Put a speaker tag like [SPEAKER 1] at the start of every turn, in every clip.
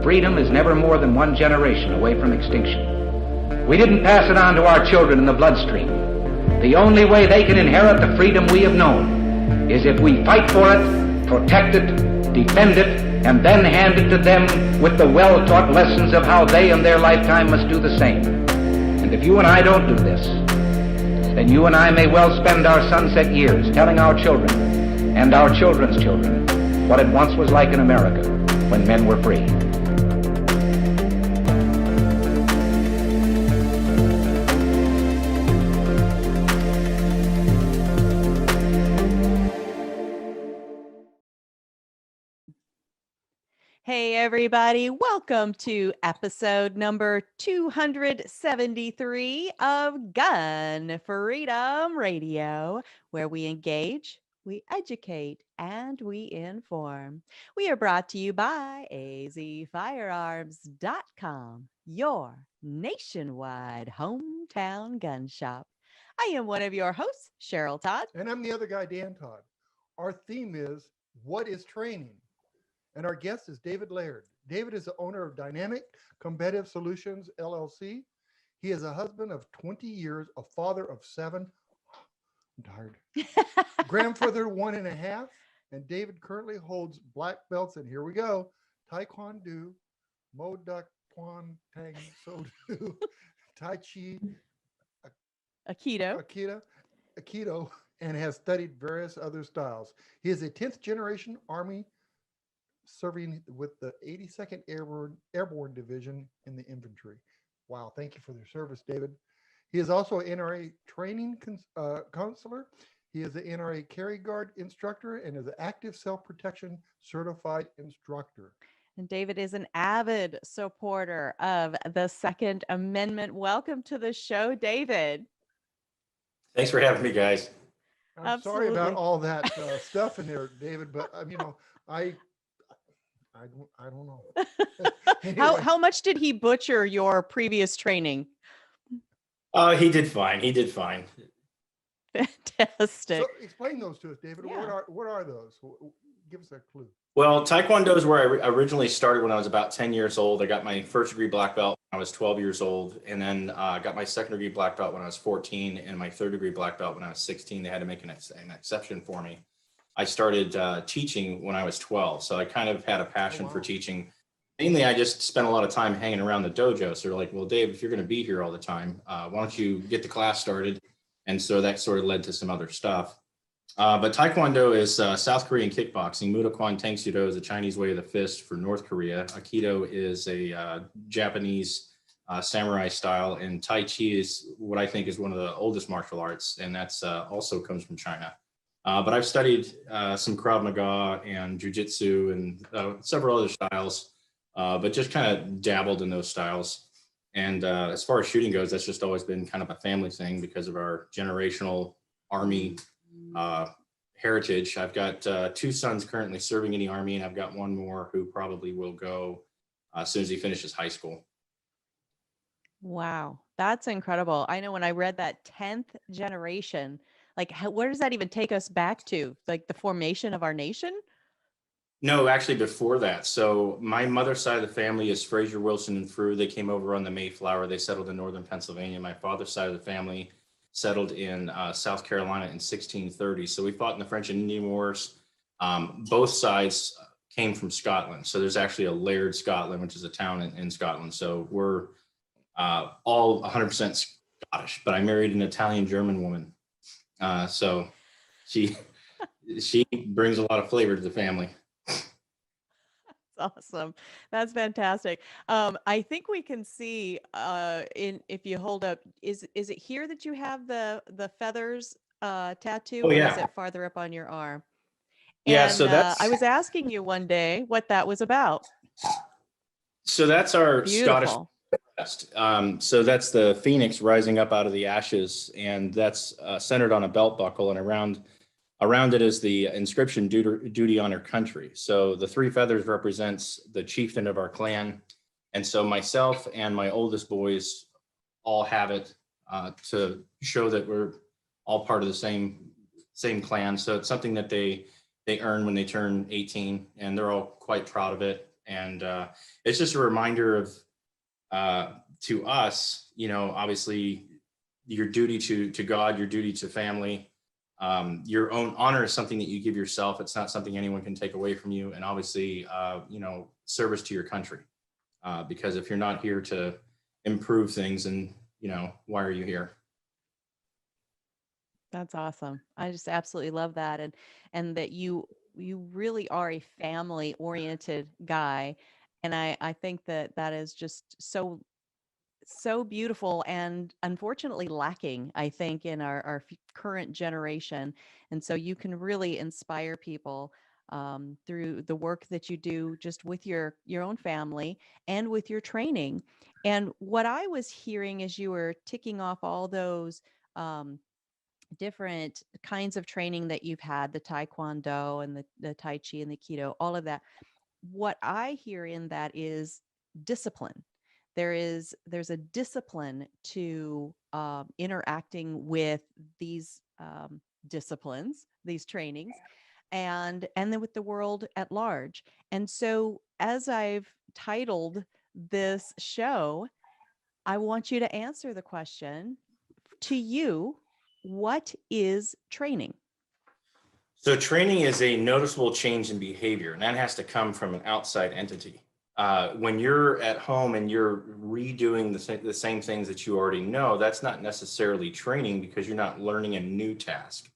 [SPEAKER 1] freedom is never more than one generation away from extinction. We didn't pass it on to our children in the bloodstream. The only way they can inherit the freedom we have known is if we fight for it, protect it, defend it, and then hand it to them with the well-taught lessons of how they in their lifetime must do the same. And if you and I don't do this, then you and I may well spend our sunset years telling our children and our children's children what it once was like in America when men were free.
[SPEAKER 2] Hey everybody, welcome to episode number 273 of Gun Freedom Radio, where we engage, we educate, and we inform. We are brought to you by azfirearms.com, your nationwide hometown gun shop. I am one of your hosts, Cheryl Todd.
[SPEAKER 3] And I'm the other guy, Dan Todd. Our theme is, what is training? And our guest is David Laird. David is the owner of Dynamic Combative Solutions, LLC. He is a husband of 20 years, a father of 7. I'm tired. Grandfather 1.5. And David currently holds black belts, and here we go, Taekwondo, Mo Duck Kwan Tang So Do, Tai Chi, Aikido, and has studied various other styles. He is a 10th generation Army, serving with the 82nd Airborne Division in the infantry. Wow, thank you for their service, David. He is also an NRA training counselor. He is an NRA carry guard instructor and is an active self-protection certified instructor.
[SPEAKER 2] And David is an avid supporter of the Second Amendment. Welcome to the show, David.
[SPEAKER 4] Thanks for having me, guys.
[SPEAKER 3] I'm
[SPEAKER 2] Absolutely.
[SPEAKER 3] sorry about all that stuff in there, David, but I don't know. Anyway.
[SPEAKER 2] How much did he butcher your previous training?
[SPEAKER 4] He did fine.
[SPEAKER 2] Fantastic.
[SPEAKER 3] So explain those to us, David.
[SPEAKER 2] Yeah.
[SPEAKER 3] What are those? Give us a clue.
[SPEAKER 4] Well, Taekwondo is where I originally started when I was about 10 years old. I got my first degree black belt when I was 12 years old, and then got my second degree black belt when I was 14, and my third degree black belt when I was 16. They had to make an exception for me. I started teaching when I was 12, so I kind of had a passion for teaching. Mainly, I just spent a lot of time hanging around the dojo. So they're like, well, Dave, if you're going to be here all the time, why don't you get the class started? And so that sort of led to some other stuff. But Taekwondo is South Korean kickboxing. Muda Kwan Tang Soo Do is a Chinese way of the fist for North Korea. Aikido is a Japanese samurai style. And Tai Chi is what I think is one of the oldest martial arts. And that's also comes from China. But I've studied some Krav Maga and Jiu-Jitsu and several other styles, but just kind of dabbled in those styles. And as far as shooting goes, that's just always been kind of a family thing because of our generational Army heritage. I've got 2 sons currently serving in the Army, and I've got one more who probably will go as soon as he finishes high school.
[SPEAKER 2] Wow, that's incredible. I know when I read that 10th generation, like, where does that even take us back to? Like the formation of our nation?
[SPEAKER 4] No, actually before that. So my mother's side of the family is Fraser, Wilson, and Frew. They came over on the Mayflower. They settled in northern Pennsylvania. My father's side of the family settled in South Carolina in 1630. So we fought in the French and Indian Wars. Both sides came from Scotland. So there's actually a Laird, Scotland, which is a town in Scotland. So we're all 100% Scottish, but I married an Italian-German woman. So she brings a lot of flavor to the family.
[SPEAKER 2] That's awesome. That's fantastic. I think we can see if you hold up, is it here that you have the feathers tattoo?
[SPEAKER 4] Oh, yeah.
[SPEAKER 2] Or is it farther up on your arm?
[SPEAKER 4] Yeah,
[SPEAKER 2] And,
[SPEAKER 4] so that's
[SPEAKER 2] I was asking you one day what that was about.
[SPEAKER 4] So that's our
[SPEAKER 2] Beautiful.
[SPEAKER 4] Scottish crest. So that's the phoenix rising up out of the ashes, and that's centered on a belt buckle, and around it is the inscription duty honor country. So the 3 feathers represents the chieftain of our clan. And so myself and my oldest boys all have it to show that we're all part of the same clan. So it's something that they earn when they turn 18, and they're all quite proud of it. And it's just a reminder of, to us, you know, obviously your duty to God, your duty to family, your own honor is something that you give yourself. It's not something anyone can take away from you. And obviously, you know, service to your country, because if you're not here to improve things, and, you know, why are you here?
[SPEAKER 2] That's awesome. I just absolutely love that. And that you really are a family oriented guy. And I think that that is just so beautiful and unfortunately lacking, I think, in our current generation. And so you can really inspire people through the work that you do just with your own family and with your training. And what I was hearing as you were ticking off all those um, different kinds of training that you've had, the taekwondo and the tai chi and the keto, all of that, what I hear in that is discipline. There's a discipline to interacting with these disciplines, these trainings, and then with the world at large. And so, as I've titled this show, I want you to answer the question, to you, what is training?
[SPEAKER 4] So training is a noticeable change in behavior, and that has to come from an outside entity. When you're at home and you're redoing the same things that you already know, that's not necessarily training, because you're not learning a new task.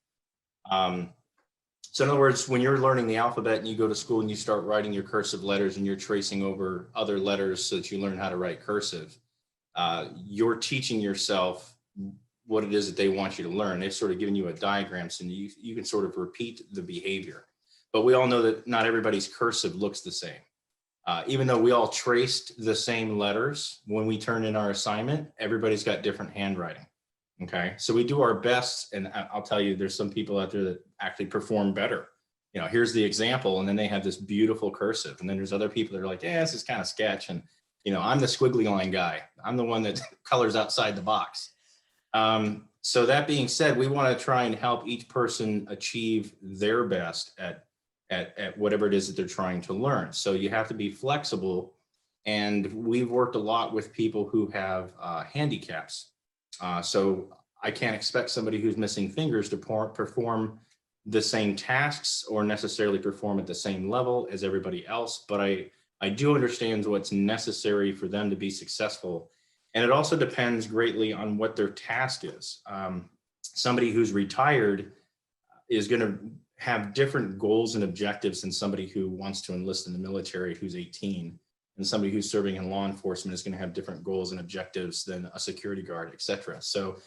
[SPEAKER 4] So in other words, when you're learning the alphabet and you go to school and you start writing your cursive letters and you're tracing over other letters so that you learn how to write cursive, you're teaching yourself what it is that they want you to learn. They've sort of given you a diagram, so you can sort of repeat the behavior. But we all know that not everybody's cursive looks the same. Even though we all traced the same letters when we turned in our assignment, everybody's got different handwriting. Okay, so we do our best, and I'll tell you, there's some people out there that actually perform better. You know, here's the example, and then they have this beautiful cursive, and then there's other people that are like, yeah, this is kind of sketch, and you know, I'm the squiggly line guy. I'm the one that colors outside the box. So that being said, we want to try and help each person achieve their best at whatever it is that they're trying to learn. So you have to be flexible, and we've worked a lot with people who have handicaps. So I can't expect somebody who's missing fingers to perform the same tasks or necessarily perform at the same level as everybody else, but I do understand what's necessary for them to be successful. And it also depends greatly on what their task is. Somebody who's retired is going to have different goals and objectives than somebody who wants to enlist in the military who's 18. And somebody who's serving in law enforcement is going to have different goals and objectives than a security guard, et cetera. So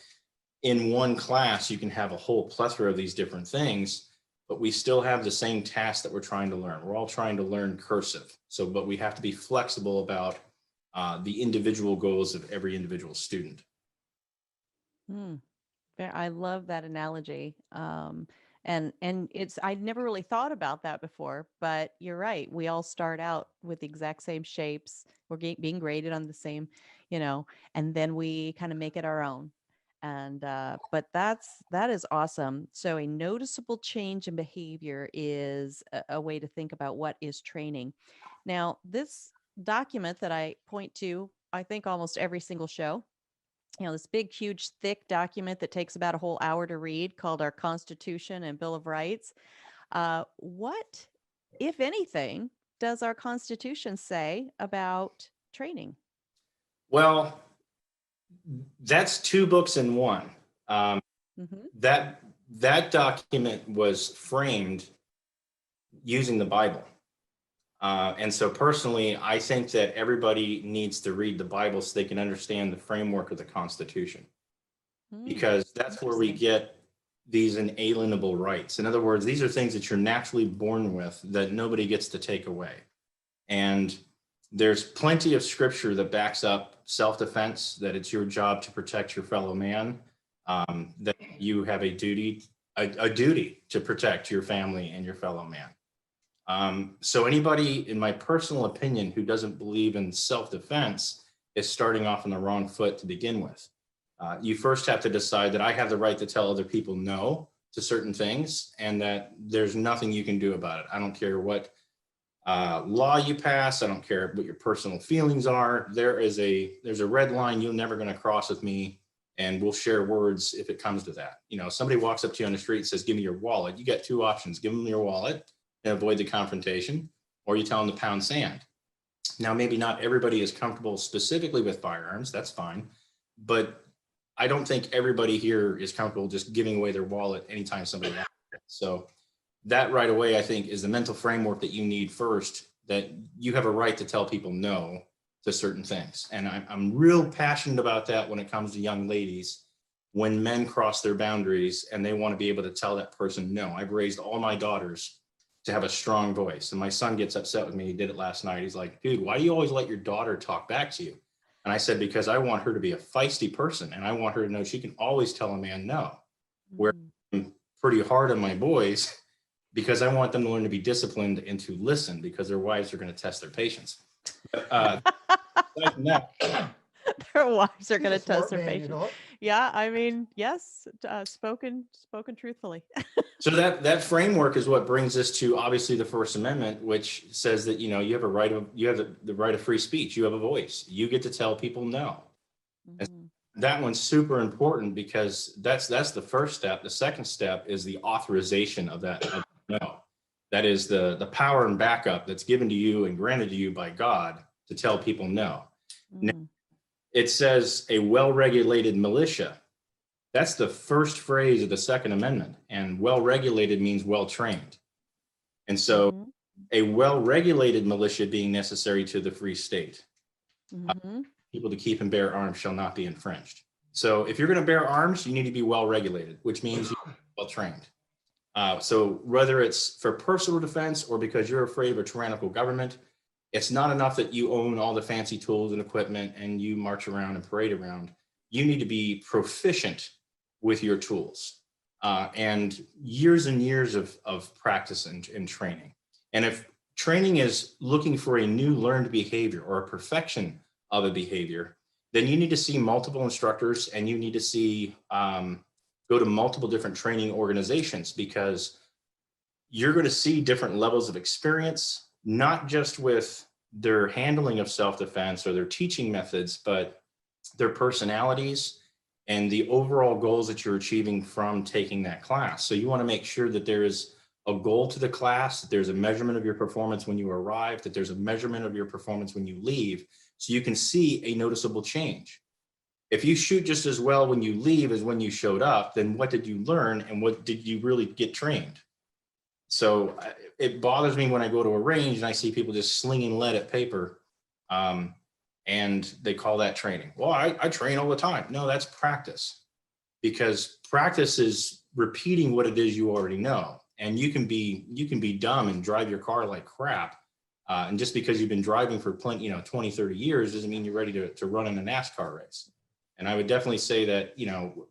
[SPEAKER 4] in one class, you can have a whole plethora of these different things, but we still have the same task that we're trying to learn. We're all trying to learn cursive. So, but we have to be flexible about the individual goals of every individual student.
[SPEAKER 2] Hmm. I love that analogy. And it's, I'd never really thought about that before, but you're right. We all start out with the exact same shapes. We're being graded on the same, you know, and then we kind of make it our own. And but that is awesome. So a noticeable change in behavior is a way to think about what is training. Now, this document that I point to, I think almost every single show, you know, this big, huge, thick document that takes about a whole hour to read, called our Constitution and Bill of Rights. What, if anything, does our Constitution say about training?
[SPEAKER 4] Well, that's two books in one.
[SPEAKER 2] Mm-hmm.
[SPEAKER 4] That document was framed using the Bible. And so personally, I think that everybody needs to read the Bible so they can understand the framework of the Constitution, because that's where we get these inalienable rights. In other words, these are things that you're naturally born with that nobody gets to take away. And there's plenty of scripture that backs up self-defense, that it's your job to protect your fellow man, that you have a duty to protect your family and your fellow man. So anybody, in my personal opinion, who doesn't believe in self-defense is starting off on the wrong foot to begin with. You first have to decide that I have the right to tell other people no to certain things, and that there's nothing you can do about it. I don't care what law you pass. I don't care what your personal feelings are. There's a red line you're never going to cross with me, and we'll share words if it comes to that. You know, somebody walks up to you on the street and says, "Give me your wallet." You got two options: give them your wallet and avoid the confrontation, or you tell them to pound sand. Now, maybe not everybody is comfortable specifically with firearms. That's fine, but I don't think everybody here is comfortable just giving away their wallet anytime somebody asks it. So that right away, I think, is the mental framework that you need first, that you have a right to tell people no to certain things. And I'm real passionate about that when it comes to young ladies. When men cross their boundaries and they want to be able to tell that person no. I've raised all my daughters to have a strong voice. And my son gets upset with me. He did it last night. He's like, "Dude, why do you always let your daughter talk back to you?" And I said, "Because I want her to be a feisty person, and I want her to know she can always tell a man no." Where
[SPEAKER 2] Mm.
[SPEAKER 4] I'm pretty hard on my boys, because I want them to learn to be disciplined and to listen, because their wives are going to test their patience. But, aside from that,
[SPEAKER 2] Their wives are
[SPEAKER 3] He's
[SPEAKER 2] going
[SPEAKER 3] a
[SPEAKER 2] to test
[SPEAKER 3] smart
[SPEAKER 2] their
[SPEAKER 3] man, you
[SPEAKER 2] patience.
[SPEAKER 3] know.
[SPEAKER 2] Yeah, I mean, yes, spoken truthfully.
[SPEAKER 4] so that framework is what brings us to obviously the First Amendment, which says that, you know, you have the right of free speech. You have a voice. You get to tell people no. And
[SPEAKER 2] Mhm.
[SPEAKER 4] that one's super important, because that's the first step. The second step is the authorization of that no. That is the power and backup that's given to you and granted to you by God to tell people no. Now,
[SPEAKER 2] Mm.
[SPEAKER 4] it says a well-regulated militia. That's the first phrase of the Second Amendment, and well-regulated means well-trained. And so
[SPEAKER 2] Mhm.
[SPEAKER 4] a well-regulated militia being necessary to the free state.
[SPEAKER 2] Mhm.
[SPEAKER 4] People to keep and bear arms shall not be infringed. So if you're going to bear arms, you need to be well-regulated, which means you're well-trained. So whether it's for personal defense or because you're afraid of a tyrannical government, it's not enough that you own all the fancy tools and equipment and you march around and parade around. You need to be proficient with your tools, and years of practice and training. And if training is looking for a new learned behavior or a perfection of a behavior, then you need to see multiple instructors, and you need to see go to multiple different training organizations, because you're going to see different levels of experience, not just with their handling of self-defense or their teaching methods, but their personalities and the overall goals that you're achieving from taking that class. So you want to make sure that there is a goal to the class, that there's a measurement of your performance when you arrive, that there's a measurement of your performance when you leave, so you can see a noticeable change. If you shoot just as well when you leave as when you showed up, then what did you learn and what did you really get trained? So it bothers me when I go to a range and I see people just slinging lead at paper, and they call that training. Well, I train all the time. No, that's practice, because practice is repeating what it is you already know. And you can be dumb and drive your car like crap. And just because you've been driving for 20, 30 years doesn't mean you're ready to run in a NASCAR race. And I would definitely say that,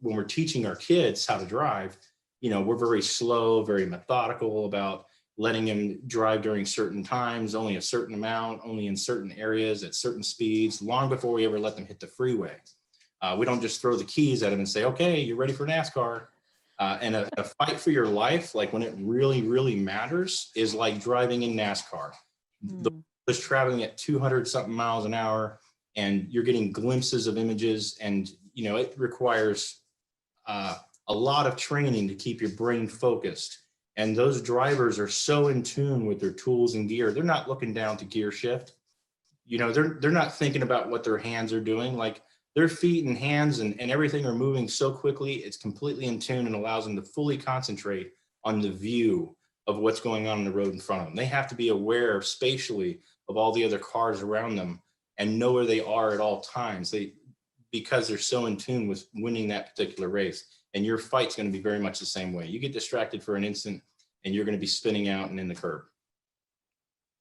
[SPEAKER 4] when we're teaching our kids how to drive, we're very slow, very methodical about letting them drive during certain times, only a certain amount, only in certain areas at certain speeds, long before we ever let them hit the freeway. We don't just throw the keys at them and say, "Okay, you're ready for NASCAR." And a fight for your life, like when it really, really matters, is like driving in NASCAR. The
[SPEAKER 2] Mm.
[SPEAKER 4] is traveling at 200 something miles an hour, and you're getting glimpses of images, and it requires a lot of training to keep your brain focused. And those drivers are so in tune with their tools and gear. They're not looking down to gear shift. They're not thinking about what their hands are doing. Like, their feet and hands and everything are moving so quickly, it's completely in tune and allows them to fully concentrate on the view of what's going on the road in front of them. They have to be aware spatially of all the other cars around them and know where they are at all times. Because they're so in tune with winning that particular race. And your fight's going to be very much the same way. You get distracted for an instant and you're going to be spinning out and in the curb.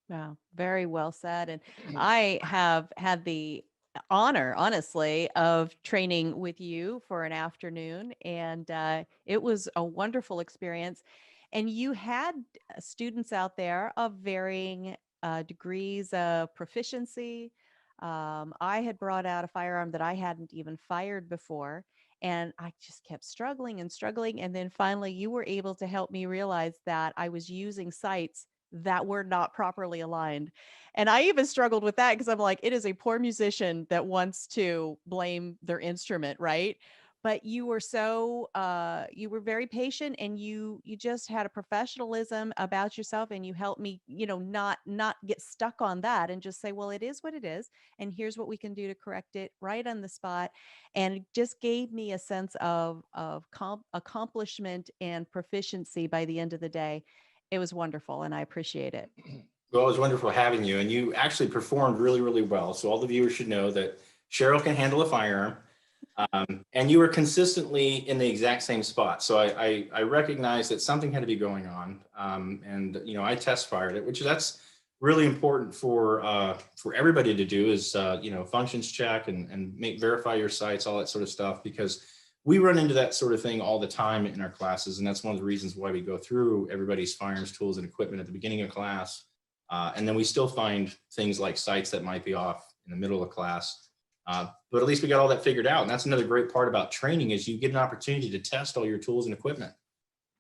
[SPEAKER 2] Wow, very well said. And I have had the honor, honestly, of training with you for an afternoon, and it was a wonderful experience. And you had students out there of varying degrees of proficiency. I had brought out a firearm that I hadn't even fired before, and I just kept struggling and struggling. And then finally, you were able to help me realize that I was using sights that were not properly aligned. And I even struggled with that because I'm like, it is a poor musician that wants to blame their instrument, right? But you were so you were very patient, and you just had a professionalism about yourself, and you helped me, not get stuck on that and just say, well, it is what it is, and here's what we can do to correct it right on the spot. And it just gave me a sense of accomplishment and proficiency by the end of the day. It was wonderful, and I appreciate it.
[SPEAKER 4] Well, it was wonderful having you, and you actually performed really, really well. So all the viewers should know that Cheryl can handle a firearm, and you were consistently in the exact same spot. So I recognized that something had to be going on, and I test fired it, that's really important for everybody to do is functions check and verify your sights, all that sort of stuff, because we run into that sort of thing all the time in our classes, and that's one of the reasons why we go through everybody's firearms tools and equipment at the beginning of class. And then we still find things like sights that might be off in the middle of class. But at least we got all that figured out. And that's another great part about training is you get an opportunity to test all your tools and equipment.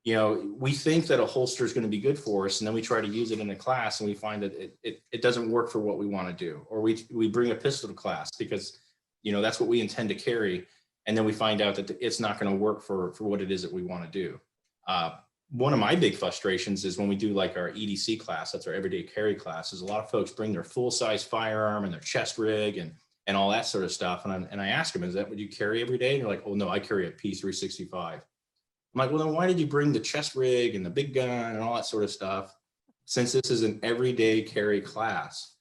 [SPEAKER 4] We think that a holster is going to be good for us, and then we try to use it in a class and we find that it doesn't work for what we want to do. Or we bring a pistol to class because, that's what we intend to carry. And then we find out that it's not going to work for what it is that we want to do. One of my big frustrations is when we do like our EDC class, that's our everyday carry class, is a lot of folks bring their full size firearm and their chest rig and all that sort of stuff. And I ask them, is that what you carry every day? And they're like, oh no, I carry a P365. I'm like, well, then why did you bring the chest rig and the big gun and all that sort of stuff? Since this is an everyday carry class.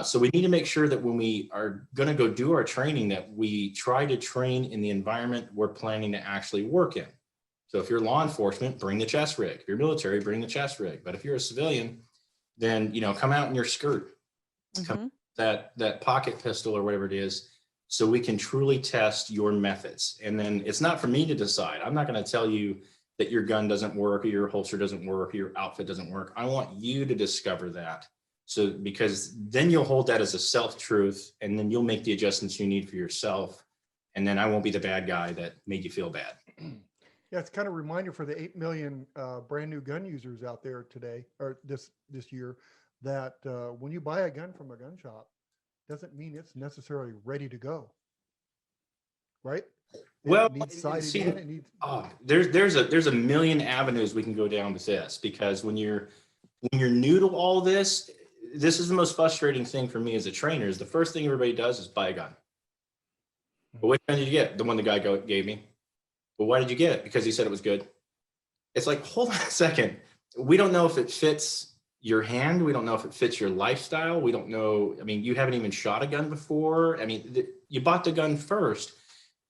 [SPEAKER 4] So we need to make sure that when we are going to go do our training, that we try to train in the environment we're planning to actually work in. So if you're law enforcement, bring the chest rig. If you're military, bring the chest rig. But if you're a civilian, then, come out in your skirt, come that pocket pistol or whatever it is, so we can truly test your methods. And then it's not for me to decide. I'm not going to tell you that your gun doesn't work or your holster doesn't work or your outfit doesn't work. I want you to discover that. So because then you'll hold that as a self-truth, and then you'll make the adjustments you need for yourself. And then I won't be the bad guy that made you feel bad.
[SPEAKER 3] Yeah, it's kind of a reminder for the 8 million brand new gun users out there today, or this year, that when you buy a gun from a gun shop, doesn't mean it's necessarily ready to go, right?
[SPEAKER 4] Well,
[SPEAKER 3] it needs sighted in, it needs.
[SPEAKER 4] There's a million avenues we can go down with this, because when you're new to all this is the most frustrating thing for me as a trainer. Is the first thing everybody does is buy a gun. But which gun did you get? The one the guy gave me. Well, why did you get it? Because he said it was good. It's like, hold on a second. We don't know if it fits your hand. We don't know if it fits your lifestyle. We don't know. I mean, you haven't even shot a gun before. I mean, you bought the gun first.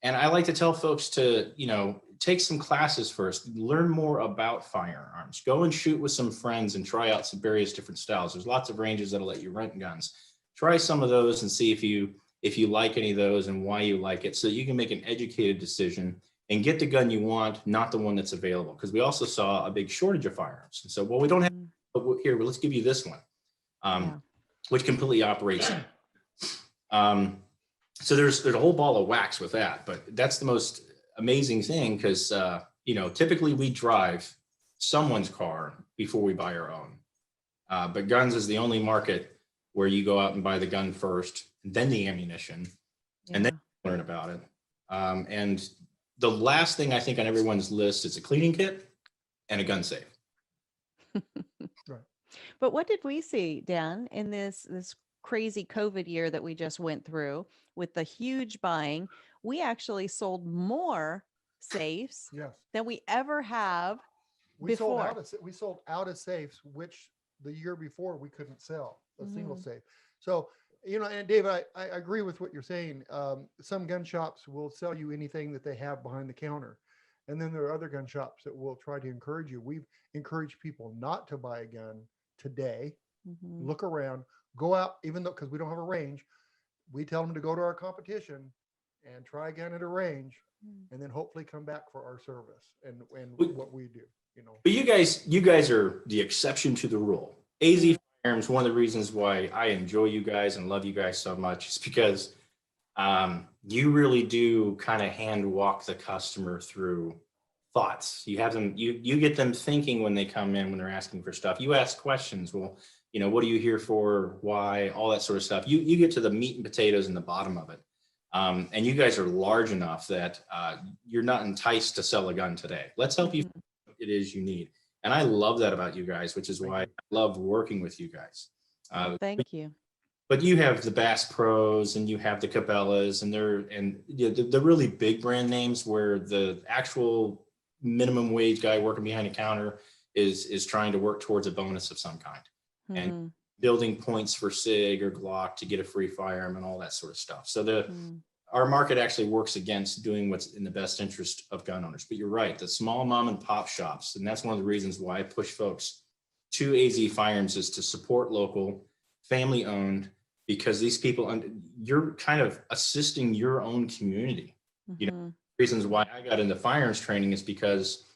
[SPEAKER 4] And I like to tell folks to, take some classes first, learn more about firearms, go and shoot with some friends and try out some various different styles. There's lots of ranges that'll let you rent guns. Try some of those and see if you like any of those and why you like it, so that you can make an educated decision and get the gun you want, not the one that's available. Because we also saw a big shortage of firearms. And so, well, we don't have, but here, well, let's give you this one, which completely operates. So there's a whole ball of wax with that, but that's the most amazing thing, because, typically we drive someone's car before we buy our own. But guns is the only market where you go out and buy the gun first, then the ammunition, and then learn about it. And the last thing I think on everyone's list is a cleaning kit and a gun safe.
[SPEAKER 3] Right.
[SPEAKER 2] But what did we see, Dan, in this crazy COVID year that we just went through with the huge buying? We actually sold more safes
[SPEAKER 3] Yes.
[SPEAKER 2] than we ever have
[SPEAKER 3] We sold
[SPEAKER 2] before.
[SPEAKER 3] out of safes, which the year before we couldn't sell a single safe. So, and David, I agree with what you're saying. Some gun shops will sell you anything that they have behind the counter. And then there are other gun shops that will try to encourage you. We've encouraged people not to buy a gun today. Look around, go out, even though, because we don't have a range, we tell them to go to our competition and try a gun at a range, and then hopefully come back for our service and what we do.
[SPEAKER 4] But you guys are the exception to the rule. AZ Firearms, one of the reasons why I enjoy you guys and love you guys so much is because you really do kind of hand walk the customer through thoughts. You have them, you get them thinking when they come in, when they're asking for stuff. You ask questions. Well, what are you here for? Why? All that sort of stuff. You get to the meat and potatoes in the bottom of it. And you guys are large enough that you're not enticed to sell a gun today. Let's help you find what it is you need. And I love that about you guys, which is why I love working with you guys.
[SPEAKER 2] Thank you.
[SPEAKER 4] But you have the Bass Pros and you have the Cabela's and the really big brand names where the actual minimum wage guy working behind a counter is trying to work towards a bonus of some kind and building points for SIG or Glock to get a free firearm and all that sort of stuff. So our market actually works against doing what's in the best interest of gun owners. But you're right, the small mom and pop shops, and that's one of the reasons why I push folks to AZ Firearms is to support local, family owned, because these people, you're kind of assisting your own community. Reasons why I got into firearms training is because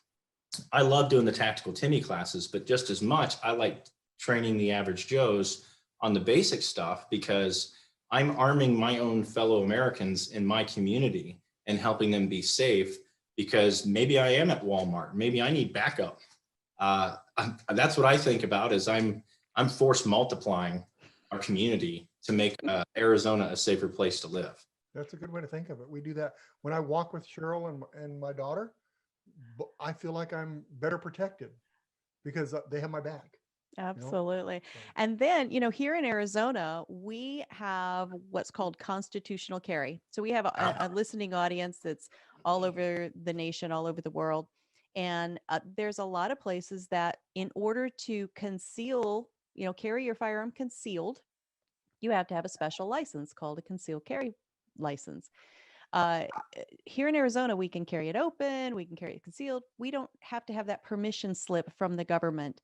[SPEAKER 4] I love doing the tactical Timmy classes, but just as much, I like training the average Joes on the basic stuff because I'm arming my own fellow Americans in my community and helping them be safe because maybe I am at Walmart, maybe I need backup. That's what I think about is I'm force multiplying our community to make Arizona a safer place to live.
[SPEAKER 3] That's a good way to think of it. We do that. When I walk with Cheryl and my daughter, I feel like I'm better protected because they have my back.
[SPEAKER 2] Absolutely. And then, here in Arizona, we have what's called constitutional carry. So we have a listening audience that's all over the nation, all over the world. And there's a lot of places that in order to conceal, carry your firearm concealed, you have to have a special license called a concealed carry license. Here in Arizona, we can carry it open, we can carry it concealed. We don't have to have that permission slip from the government.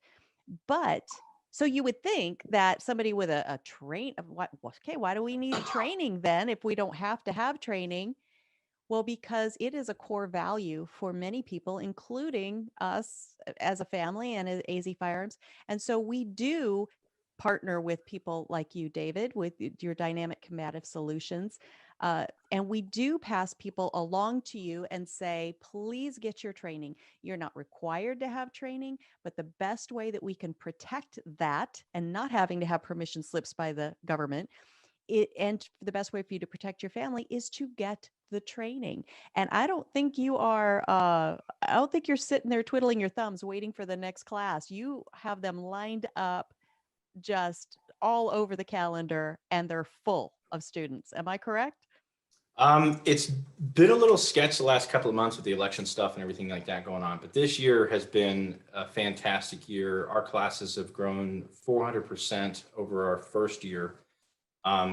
[SPEAKER 2] But so you would think that somebody with a train of why do we need training then if we don't have to have training? Well, because it is a core value for many people, including us as a family and as AZ Firearms. And so we do partner with people like you, David, with your dynamic combative solutions. And we do pass people along to you and say, please get your training. You're not required to have training, but the best way that we can protect that and not having to have permission slips by the government, and the best way for you to protect your family is to get the training. And I don't think you are, I don't think you're sitting there twiddling your thumbs waiting for the next class. You have them lined up just all over the calendar and they're full of students. Am I correct?
[SPEAKER 4] It's been a little sketch the last couple of months with the election stuff and everything like that going on, but this year has been a fantastic year. Our classes have grown 400% over our first year.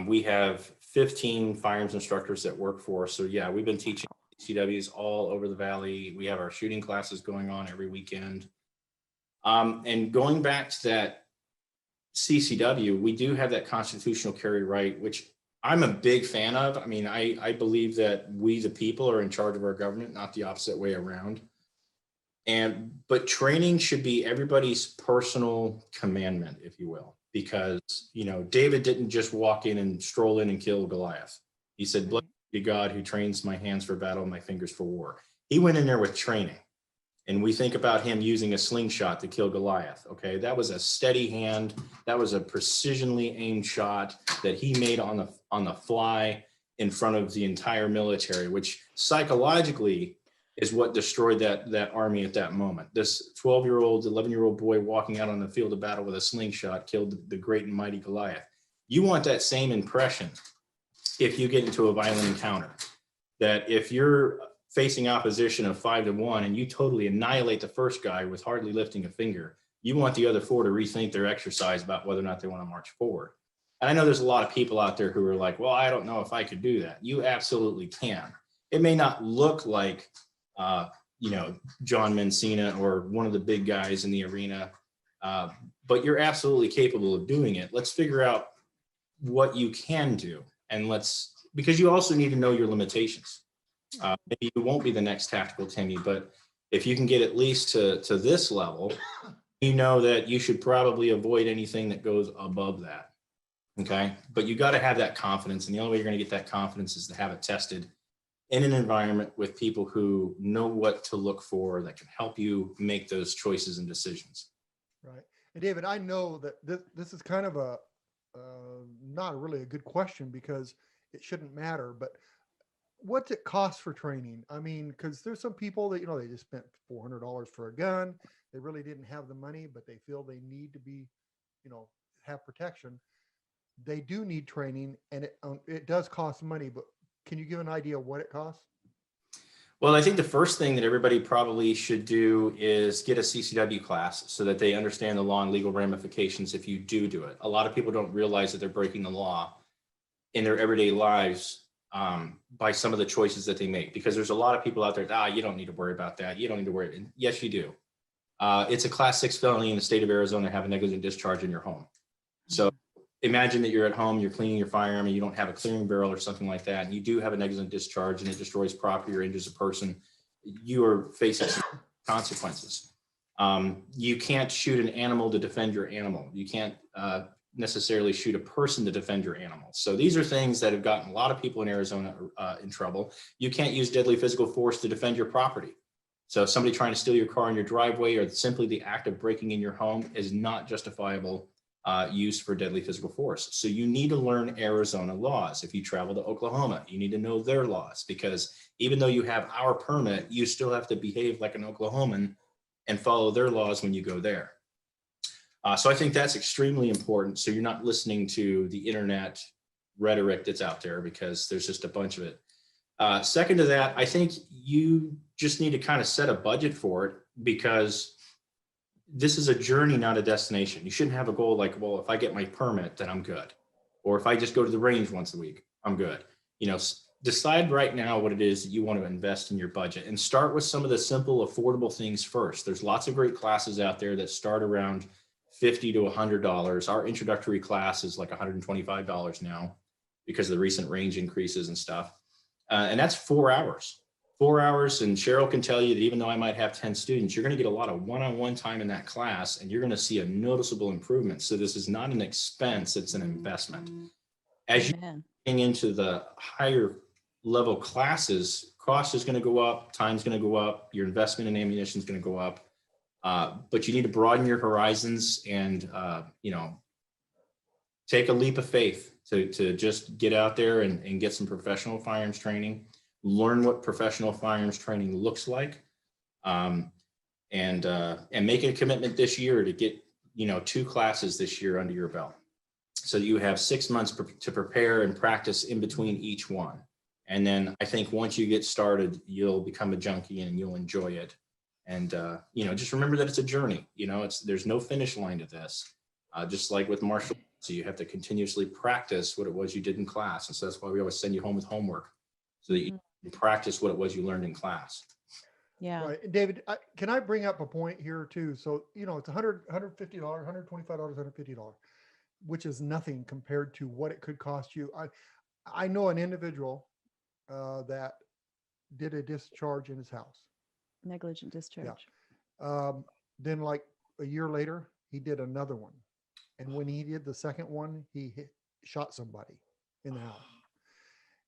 [SPEAKER 4] We have 15 firearms instructors that work for us. So yeah, we've been teaching CWs all over the Valley. We have our shooting classes going on every weekend. And going back to that CCW, we do have that constitutional carry right, which I'm a big fan of. I mean, I believe that we, the people, are in charge of our government, not the opposite way around. But training should be everybody's personal commandment, if you will, because, David didn't just walk in and stroll in and kill Goliath. He said, "Blessed be God who trains my hands for battle and my fingers for war." He went in there with training. And we think about him using a slingshot to kill Goliath. Okay, that was a steady hand. That was a precisionally aimed shot that he made on the fly in front of the entire military, which psychologically is what destroyed that army at that moment. This 12-year-old, 11-year-old boy walking out on the field of battle with a slingshot killed the great and mighty Goliath. You want that same impression if you get into a violent encounter, that if you're facing opposition of 5-1 and you totally annihilate the first guy with hardly lifting a finger, you want the other 4 to rethink their exercise about whether or not they want to march forward. And I know there's a lot of people out there who are like, well, I don't know if I could do that. You absolutely can. It may not look like, John Mencina or one of the big guys in the arena, but you're absolutely capable of doing it. Let's figure out what you can do. And because you also need to know your limitations. Maybe you won't be the next tactical Timmy, but if you can get at least to this level, you know that you should probably avoid anything that goes above that. Okay. But you got to have that confidence. And the only way you're going to get that confidence is to have it tested in an environment with people who know what to look for, that can help you make those choices and decisions.
[SPEAKER 3] Right. And David, I know that this is kind of not really a good question because it shouldn't matter, but what's it cost for training? I mean, because there's some people that, they just spent $400 for a gun. They really didn't have the money, but they feel they need to be, have protection. They do need training, and it does cost money, but can you give an idea of what it costs?
[SPEAKER 4] Well, I think the first thing that everybody probably should do is get a CCW class so that they understand the law and legal ramifications if you do it. A lot of people don't realize that they're breaking the law in their everyday lives by some of the choices that they make, because there's a lot of people out there, you don't need to worry about that. You don't need to worry. And yes, you do. It's a class 6 felony in the state of Arizona to have a negligent discharge in your home. So imagine that you're at home, you're cleaning your firearm and you don't have a clearing barrel or something like that, and you do have a negligent discharge and it destroys property or injures a person, you are facing some consequences. You can't shoot an animal to defend your animal. You can't necessarily shoot a person to defend your animal. So these are things that have gotten a lot of people in Arizona in trouble. You can't use deadly physical force to defend your property. So somebody trying to steal your car in your driveway or simply the act of breaking in your home is not justifiable use for deadly physical force. So you need to learn Arizona laws. If you travel to Oklahoma, you need to know their laws, because even though you have our permit, you still have to behave like an Oklahoman and follow their laws when you go there. So I think that's extremely important. So you're not listening to the internet rhetoric that's out there, because there's just a bunch of it. Second to that, I think you just need to kind of set a budget for it, because this is a journey, not a destination. You shouldn't have a goal like, well, if I get my permit, then I'm good. Or if I just go to the range once a week, I'm good. Decide right now what it is that you want to invest in your budget, and start with some of the simple, affordable things first. There's lots of great classes out there that start around $50 to $100. Our introductory class is like $125 now because of the recent range increases and stuff. And that's 4 hours. 4 hours, and Cheryl can tell you that even though I might have 10 students, you're going to get a lot of one-on-one time in that class, and you're going to see a noticeable improvement. So this is not an expense, it's an investment. As you're getting into the higher level classes, cost is going to go up, time's going to go up, your investment in ammunition is going to go up. But you need to broaden your horizons and, take a leap of faith to just get out there and get some professional firearms training. Learn what professional firearms training looks like, and make a commitment this year to get 2 classes this year under your belt, so that you have 6 months to prepare and practice in between each one. And then I think once you get started, you'll become a junkie and you'll enjoy it. And just remember that it's a journey. There's no finish line to this. Just like with martial arts, so you have to continuously practice what it was you did in class, and so that's why we always send you home with homework, so that you can practice what it was you learned in class.
[SPEAKER 2] Yeah.
[SPEAKER 3] Right. And David, can I bring up a point here too? So, it's $150, $125, $150, which is nothing compared to what it could cost you. I know an individual that did a discharge in his house.
[SPEAKER 2] Negligent discharge.
[SPEAKER 3] Yeah. Then like a year later, he did another one. And when he did the second one, he shot somebody in the house.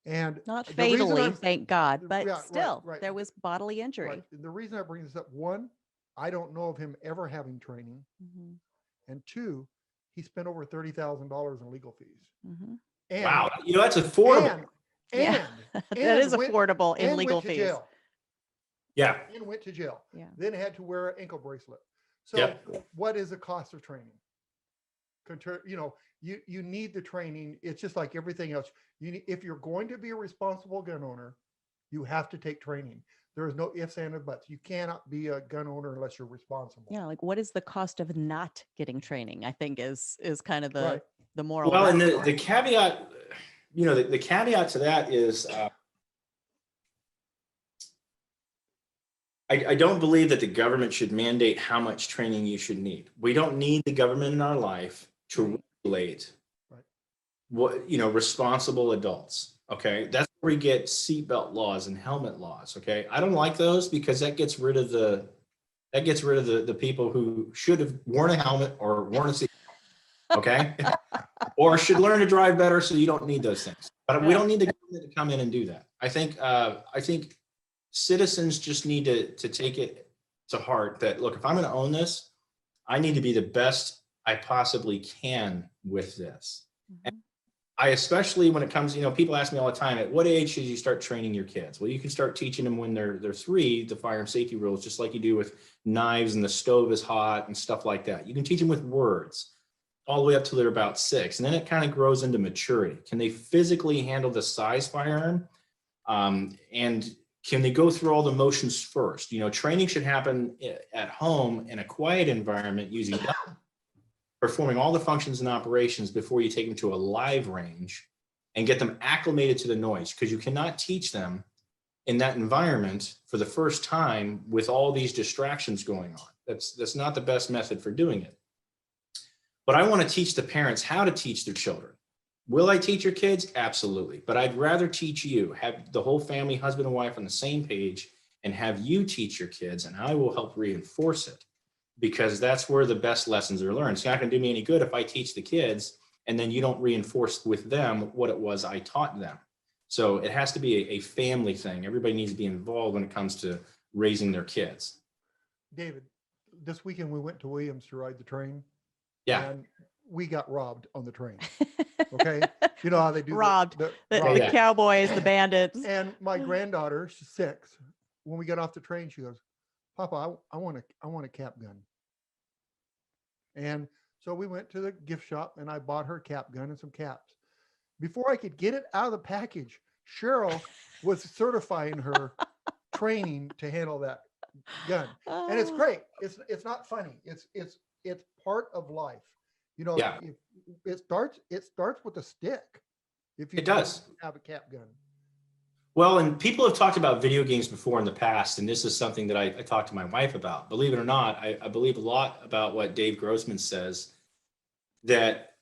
[SPEAKER 3] And
[SPEAKER 2] Not
[SPEAKER 3] the reason
[SPEAKER 2] fatally, thank God, but
[SPEAKER 3] Yeah, right,
[SPEAKER 2] still,
[SPEAKER 3] right.
[SPEAKER 2] there was bodily injury.
[SPEAKER 3] Right. The reason I bring this up, one, I don't know of him ever having training.
[SPEAKER 2] Mhm.
[SPEAKER 3] And 2, he spent over $30,000 in legal fees.
[SPEAKER 2] Mhm.
[SPEAKER 3] And,
[SPEAKER 4] Wow, that's affordable.
[SPEAKER 2] Yeah. That is affordable in legal
[SPEAKER 3] went to
[SPEAKER 2] fees.
[SPEAKER 3] jail.
[SPEAKER 4] Yeah.
[SPEAKER 3] And went to jail.
[SPEAKER 2] Yeah.
[SPEAKER 3] Then had to wear an ankle bracelet. So
[SPEAKER 4] Yep.
[SPEAKER 3] what is the cost of training? You need the training. It's just like everything else. If you're going to be a responsible gun owner, you have to take training. There is no ifs, ands, or buts. You cannot be a gun owner unless you're responsible.
[SPEAKER 2] Yeah, like what is the cost of not getting training? I think is kind of
[SPEAKER 3] Right.
[SPEAKER 2] the moral.
[SPEAKER 4] Well, and
[SPEAKER 2] lesson.
[SPEAKER 4] the caveat, the caveat to that is, I don't believe that the government should mandate how much training you should need. We don't need the government in our life to regulate what, responsible adults. Okay. That's where we get seatbelt laws and helmet laws. Okay. I don't like those, because that gets rid of the people who should have worn a helmet or worn a seatbelt. Okay. Or should learn to drive better, so you don't need those things. But we don't need the government to come in and do that. I think citizens just need to take it to heart that, look, if I'm going to own this, I need to be the best I possibly can with this. And I, especially when it comes, people ask me all the time, at what age should you start training your kids? Well, you can start teaching them when they're 3, the firearm safety rules, just like you do with knives and the stove is hot and stuff like that. You can teach them with words all the way up till they're about 6. And then it kind of grows into maturity. Can they physically handle the size firearm? And can they go through all the motions first? Training should happen at home in a quiet environment using performing all the functions and operations before you take them to a live range and get them acclimated to the noise, because you cannot teach them in that environment for the first time with all these distractions going on. That's not the best method for doing it. But I want to teach the parents how to teach their children. Will I teach your kids? Absolutely. But I'd rather teach you, have the whole family, husband and wife, on the same page, and have you teach your kids, and I will help reinforce it, because that's where the best lessons are learned. It's not going to do me any good if I teach the kids and then you don't reinforce with them what it was I taught them. So it has to be a family thing. Everybody needs to be involved when it comes to raising their kids.
[SPEAKER 3] David, this weekend we went to Williams to ride the train.
[SPEAKER 4] Yeah.
[SPEAKER 3] And we got robbed on the train. Okay. You know how they do
[SPEAKER 2] Robbed.
[SPEAKER 3] the
[SPEAKER 2] The cowboys, the bandits.
[SPEAKER 3] And my granddaughter, she's 6. When we got off the train, she goes, Papa, I want a cap gun. And so we went to the gift shop and I bought her a cap gun and some caps. Before I could get it out of the package, Cheryl was certifying her training to handle that gun. And it's great. It's not funny. It's part of life.
[SPEAKER 4] Yeah.
[SPEAKER 3] It starts with a stick. If you
[SPEAKER 4] It does
[SPEAKER 3] have a cap gun.
[SPEAKER 4] Well, and people have talked about video games before in the past, and this is something that I talked to my wife about. Believe it or not, I believe a lot about what Dave Grossman says, that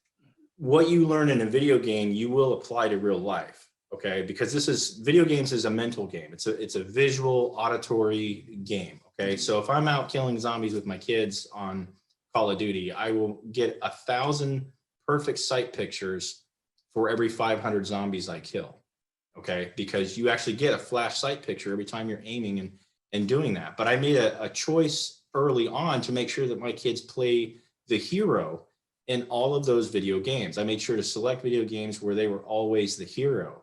[SPEAKER 4] what you learn in a video game, you will apply to real life, okay? Because video games is a mental game. It's a visual, auditory game, okay? So if I'm out killing zombies with my kids on Call of Duty, I will get 1,000 perfect sight pictures for every 500 zombies I kill. Okay, because you actually get a flash sight picture every time you're aiming and doing that. But I made a choice early on to make sure that my kids play the hero in all of those video games. I made sure to select video games where they were always the hero.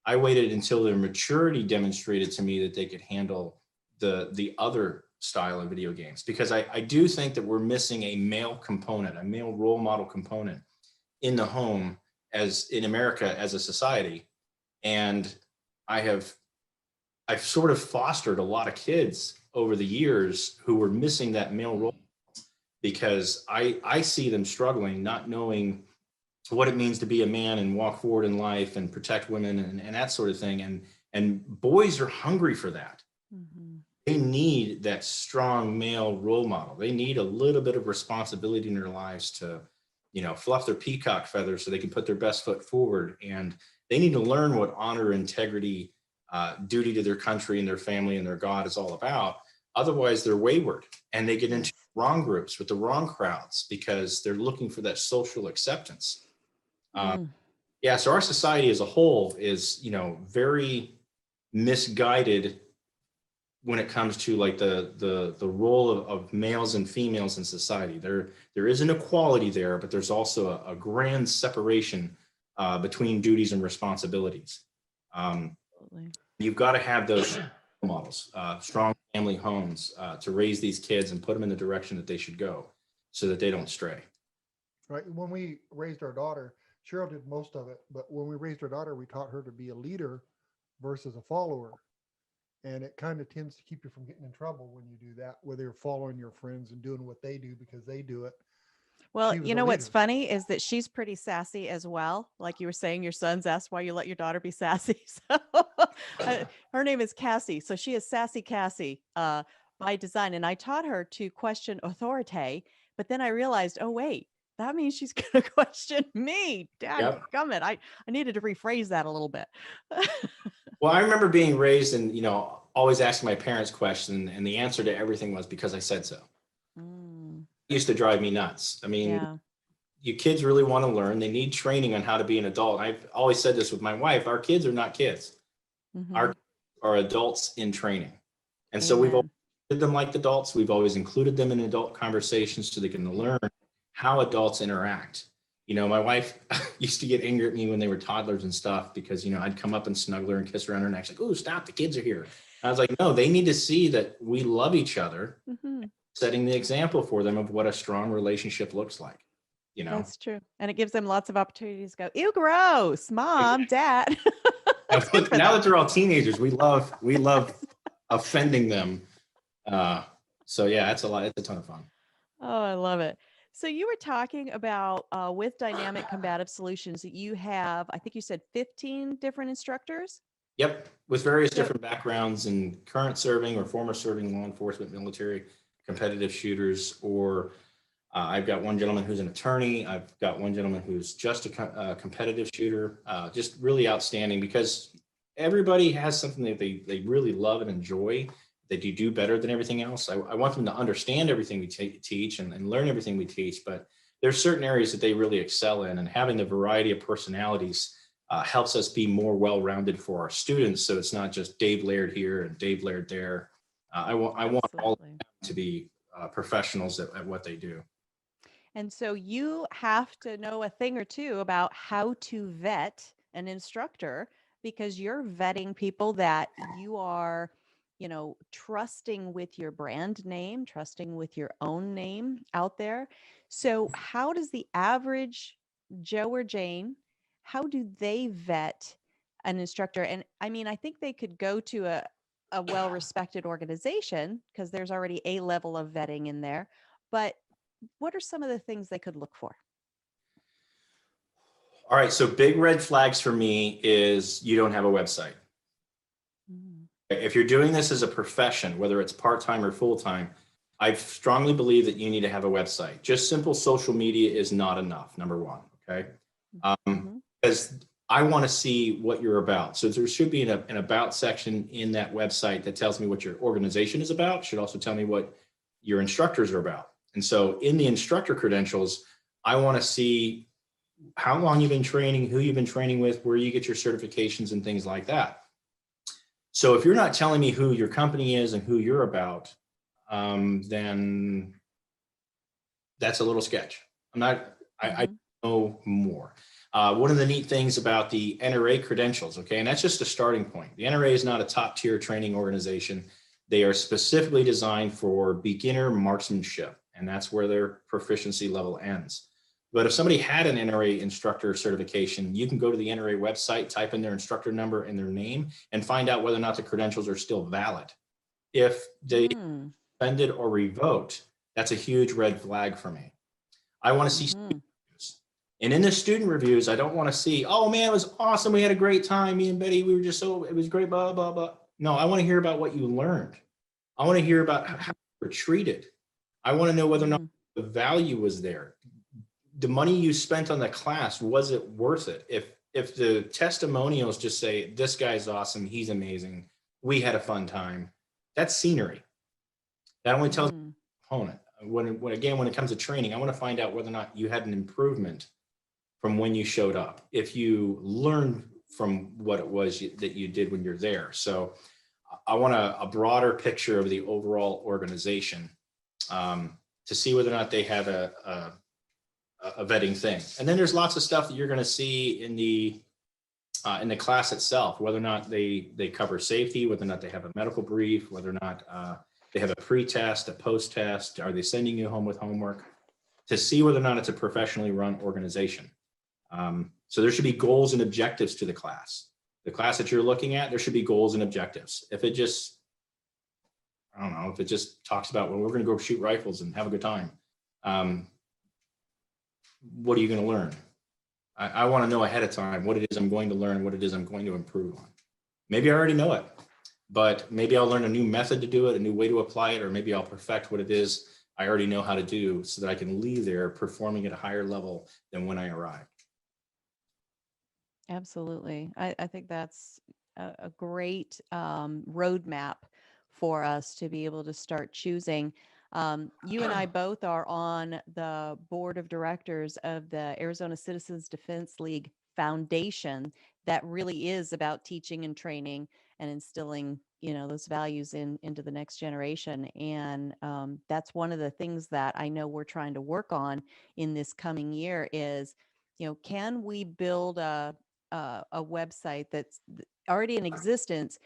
[SPEAKER 4] I waited until their maturity demonstrated to me that they could handle the other style of video games, because I do think that we're missing a male component, a male role model component in the home as in America as a society. And I've sort of fostered a lot of kids over the years who were missing that male role, because I see them struggling, not knowing what it means to be a man and walk forward in life and protect women and that sort of thing. And boys are hungry for that. Mm-hmm. They need that strong male role model. They need a little bit of responsibility in their lives to, fluff their peacock feathers so they can put their best foot forward. And they need to learn what honor, integrity, duty to their country and their family and their God is all about. Otherwise, they're wayward and they get into wrong groups with the wrong crowds because they're looking for that social acceptance. Yeah, so our society as a whole is, very misguided when it comes to like the role of males and females in society. There is an equality there, but there's also a grand separation between duties and responsibilities. You've got to have those models, strong family homes to raise these kids and put them in the direction that they should go so that they don't stray.
[SPEAKER 3] Right. When we raised our daughter, Cheryl did most of it, but when we raised our daughter, we taught her to be a leader versus a follower. And it kind of tends to keep you from getting in trouble when you do that, whether you're following your friends and doing what they do because they do it.
[SPEAKER 2] Well, what's funny is that she's pretty sassy as well. Like you were saying, your sons asked why you let your daughter be sassy. So her name is Cassie. So she is Sassy Cassie by design. And I taught her to question authority, but then I realized, oh, wait, that means she's going to question me. Dadgummit. I needed to rephrase that a little bit.
[SPEAKER 4] Well, I remember being raised and, always asking my parents questions, and the answer to everything was because I said so. It used to drive me nuts. I mean, you kids really want to learn. They need training on how to be an adult. I've always said this with my wife, our kids are not kids.
[SPEAKER 2] Mm-hmm.
[SPEAKER 4] Are adults in training. And so we've always
[SPEAKER 2] Amen.
[SPEAKER 4] treated them like adults. We've always included them in adult conversations so they can learn how adults interact. You know, my wife used to get angry at me when they were toddlers and stuff because, you know, I'd come up and snuggle her and kiss her on her neck. She's like, oh, stop, the kids are here. I was like, no, they need to see that we love each other,
[SPEAKER 2] Mm-hmm.
[SPEAKER 4] setting the example for them of what a strong relationship looks like, you know.
[SPEAKER 2] That's true. And it gives them lots of opportunities to go, ew, gross, mom, dad. That's good for
[SPEAKER 4] Now
[SPEAKER 2] them.
[SPEAKER 4] that they're all teenagers, we love offending them. So yeah, it's a ton of fun.
[SPEAKER 2] Oh, I love it. So you were talking about with dynamic combative solutions that you have, I think you said 15 different instructors.
[SPEAKER 4] Yep, with various
[SPEAKER 2] So,
[SPEAKER 4] different backgrounds and current serving or former serving law enforcement, military, competitive shooters, or I've got one gentleman who's an attorney. I've got one gentleman who's just a competitive shooter. Just really outstanding because everybody has something that they really love and enjoy that you do better than everything else. I want them to understand everything we teach and learn everything we teach, but there's certain areas that they really excel in, and having the variety of personalities helps us be more well-rounded for our students. So it's not just Dave Laird here and Dave Laird there. I want all of them
[SPEAKER 2] absolutely.
[SPEAKER 4] to be professionals at what they do.
[SPEAKER 2] And so you have to know a thing or two about how to vet an instructor because you're vetting people that you are, trusting with your brand name, trusting with your own name out there. So how does the average Joe or Jane, how do they vet an instructor? And I mean, I think they could go to a well-respected organization because there's already a level of vetting in there. But what are some of the things they could look for?
[SPEAKER 4] All right, so big red flags for me is you don't have a website.
[SPEAKER 2] Mm.
[SPEAKER 4] If you're doing this as a profession, whether it's part-time or full-time, I strongly believe that you need to have a website. Just simple social media is not enough, number one, okay?
[SPEAKER 2] Mm-hmm.
[SPEAKER 4] Because I want to see what you're about. So there should be an about section in that website that tells me what your organization is about. It should also tell me what your instructors are about. And so in the instructor credentials, I want to see how long you've been training, who you've been training with, where you get your certifications and things like that. So if you're not telling me who your company is and who you're about, then that's a little sketch. I know more. One of the neat things about the NRA credentials, okay, and that's just a starting point. The NRA is not a top tier training organization. They are specifically designed for beginner marksmanship, and that's where their proficiency level ends. But if somebody had an NRA instructor certification, you can go to the NRA website, type in their instructor number and their name, and find out whether or not the credentials are still valid. If they suspended or revoked, that's a huge red flag for me. I want to see student reviews. And in the student reviews, I don't want to see, oh man, it was awesome. We had a great time. Me and Betty, we were just it was great, blah, blah, blah. No, I want to hear about what you learned. I want to hear about how you were treated. I want to know whether or not the value was there. The money you spent on the class, was it worth it? If the testimonials just say, this guy's awesome, he's amazing, we had a fun time, that's scenery. That only tells the opponent. When it comes to training, I want to find out whether or not you had an improvement from when you showed up, if you learned from what it was that you did when you're there. So I want a broader picture of the overall organization to see whether or not they have a vetting thing. And then there's lots of stuff that you're going to see in the class itself, whether or not they cover safety, whether or not they have a medical brief, whether or not they have a pre-test, a post-test, are they sending you home with homework, to see whether or not it's a professionally run organization. So there should be goals and objectives to the class. The class that you're looking at, there should be goals and objectives. If it just, I don't know, if it just talks about, well, we're going to go shoot rifles and have a good time, what are you going to learn? I want to know ahead of time what it is I'm going to learn, what it is I'm going to improve on. Maybe I already know it, but maybe I'll learn a new method to do it, a new way to apply it, or maybe I'll perfect what it is I already know how to do so that I can leave there performing at a higher level than when I arrived.
[SPEAKER 2] Absolutely. I think that's a great roadmap for us to be able to start choosing. You and I both are on the board of directors of the Arizona Citizens Defense League foundation that really is about teaching and training and instilling, those values into the next generation. And that's one of the things that I know we're trying to work on in this coming year is, can we build a website that's already in existence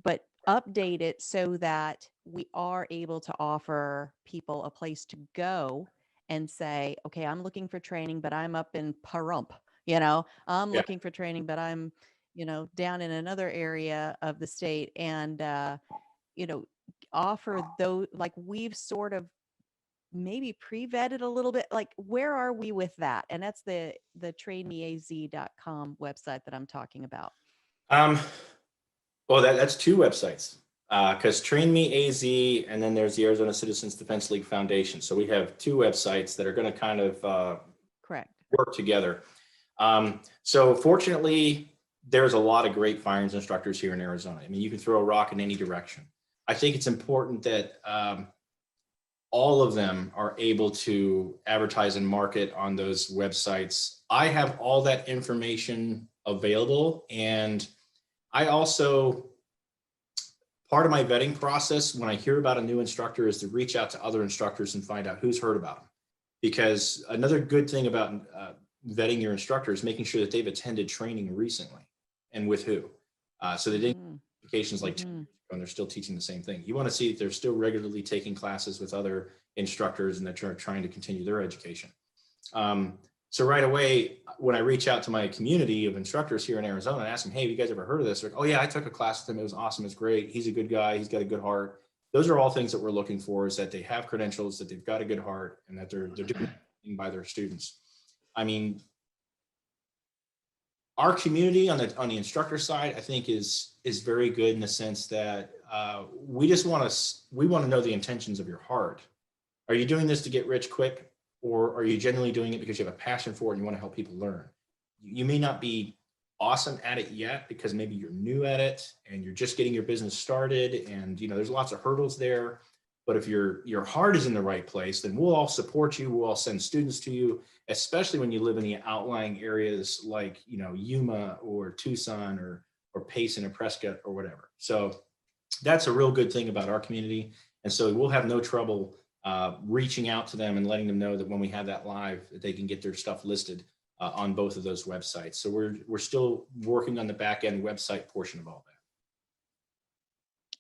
[SPEAKER 2] but update it so that we are able to offer people a place to go and say, okay, I'm looking for training, but I'm up in Pahrump, I'm
[SPEAKER 4] Yeah.
[SPEAKER 2] looking for training, but I'm, down in another area of the state, and, you know, offer those, like we've sort of maybe pre-vetted a little bit, like where are we with that? And that's the trainmeaz.com website that I'm talking about.
[SPEAKER 4] Um, well, that's two websites. Because Train Me AZ, and then there's the Arizona Citizens Defense League Foundation. So we have two websites that are going to kind of
[SPEAKER 2] Correct.
[SPEAKER 4] work together. So fortunately, there's a lot of great firearms instructors here in Arizona. I mean, you can throw a rock in any direction. I think it's important that all of them are able to advertise and market on those websites. I have all that information available, and I also, part of my vetting process when I hear about a new instructor is to reach out to other instructors and find out who's heard about them. Because another good thing about vetting your instructor is making sure that they've attended training recently and with who. So they didn't applications like 10 years ago and they're still teaching the same thing. You want to see if they're still regularly taking classes with other instructors and that you're trying to continue their education. So right away, when I reach out to my community of instructors here in Arizona and ask them, hey, have you guys ever heard of this? They're like, oh yeah, I took a class with him. It was awesome. It's great. He's a good guy. He's got a good heart. Those are all things that we're looking for, is that they have credentials, that they've got a good heart, and that they're doing everything by their students. I mean, our community on the instructor side, I think is very good in the sense that we want to know the intentions of your heart. Are you doing this to get rich quick? Or are you genuinely doing it because you have a passion for it and you want to help people learn? You may not be awesome at it yet because maybe you're new at it and you're just getting your business started, and there's lots of hurdles there. But if your heart is in the right place, then we'll all support you. We'll all send students to you, especially when you live in the outlying areas like Yuma or Tucson or Payson or Prescott or whatever. So that's a real good thing about our community, and so we'll have no trouble reaching out to them and letting them know that when we have that live, that they can get their stuff listed on both of those websites. So we're still working on the back end website portion of all that.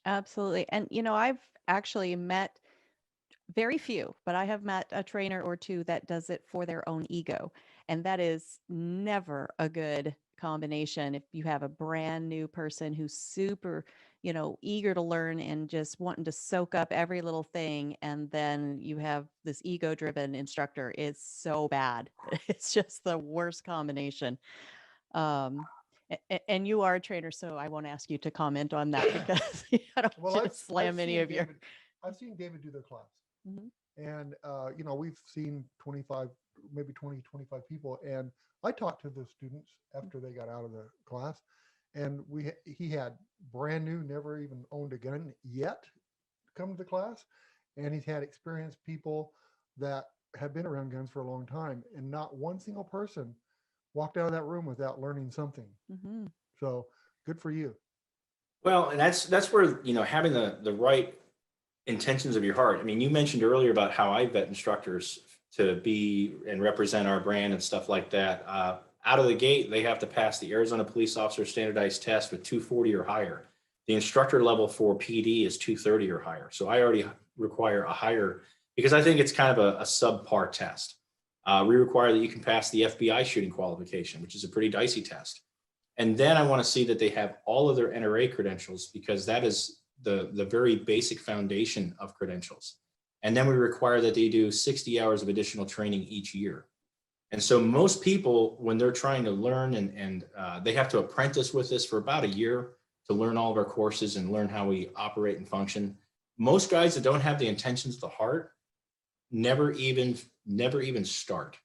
[SPEAKER 2] Absolutely. And, I've actually met very few, but I have met a trainer or two that does it for their own ego. And that is never a good combination. If you have a brand new person who's super, eager to learn and just wanting to soak up every little thing, and then you have this ego-driven instructor, it's so bad. It's just the worst combination. And you are a trainer, so I won't ask you to comment on that because I don't
[SPEAKER 3] Well,
[SPEAKER 2] just slam any of your.
[SPEAKER 3] I've seen David do their class.
[SPEAKER 2] Mhm.
[SPEAKER 3] And, we've seen 25, maybe 20, 25 people. And I talked to the students after they got out of the class, and he had brand new, never even owned a gun yet come to the class. And he's had experienced people that have been around guns for a long time, and not one single person walked out of that room without learning something.
[SPEAKER 2] Mm-hmm.
[SPEAKER 3] So good for you.
[SPEAKER 4] Well, and that's where, having the right intentions of your heart. I mean, you mentioned earlier about how I vet instructors to be and represent our brand and stuff like that. Out of the gate, they have to pass the Arizona Police Officer Standardized Test with 240 or higher. The instructor level for PD is 230 or higher. So I already require a higher, because I think it's kind of a subpar test. We require that you can pass the FBI shooting qualification, which is a pretty dicey test. And then I want to see that they have all of their NRA credentials, because that is the very basic foundation of credentials. And then we require that they do 60 hours of additional training each year. And so most people, when they're trying to learn and they have to apprentice with this for about a year to learn all of our courses and learn how we operate and function. Most guys that don't have the intentions of the heart never even start.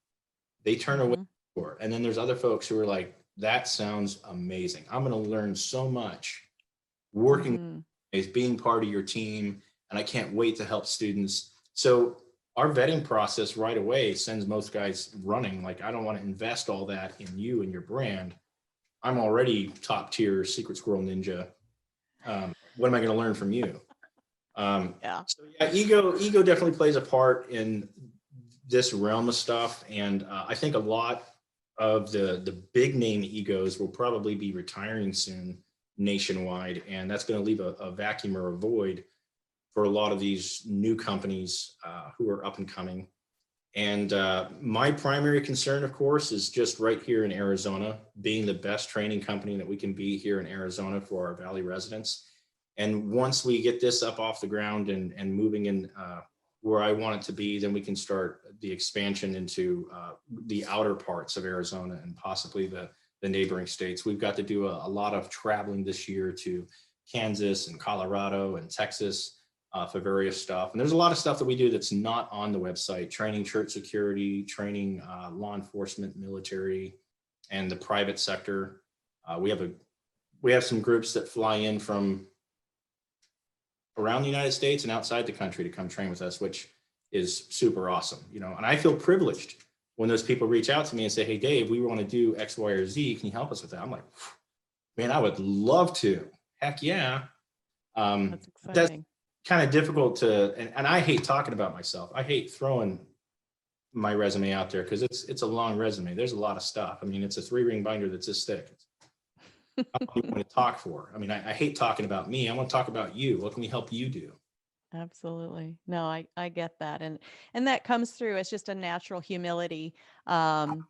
[SPEAKER 4] They turn away for it. And then there's other folks who are like, that sounds amazing. I'm going to learn so much working is being part of your team, and I can't wait to help students. So our vetting process right away sends most guys running. Like, I don't want to invest all that in you and your brand. I'm already top tier secret squirrel ninja. What am I going to learn from you?
[SPEAKER 2] Yeah.
[SPEAKER 4] So yeah, ego definitely plays a part in this realm of stuff. And I think a lot of the big name egos will probably be retiring soon nationwide. And that's going to leave a vacuum or a void for a lot of these new companies who are up and coming. And my primary concern, of course, is just right here in Arizona, being the best training company that we can be here in Arizona for our Valley residents. And once we get this up off the ground and moving in where I want it to be, then we can start the expansion into the outer parts of Arizona and possibly the neighboring states. We've got to do a lot of traveling this year to Kansas and Colorado and Texas for various stuff. And there's a lot of stuff that we do that's not on the website: training church security, training law enforcement, military, and the private sector. We have some groups that fly in from around the United States and outside the country to come train with us, which is super awesome. You know, and I feel privileged when those people reach out to me and say, "Hey, Dave, we want to do X, Y, or Z. Can you help us with that?" I'm like, man, I would love to. Heck yeah.
[SPEAKER 2] That's exciting.
[SPEAKER 4] That's kind of difficult to, and I hate talking about myself. I hate throwing my resume out there because it's a long resume. There's a lot of stuff. I mean, it's a 3-ring binder that's this thick. How long do you want to talk for? I mean, I hate talking about me. I want to talk about you. What can we help you do?
[SPEAKER 2] Absolutely. No, I get that. And that comes through. It's just a natural humility. And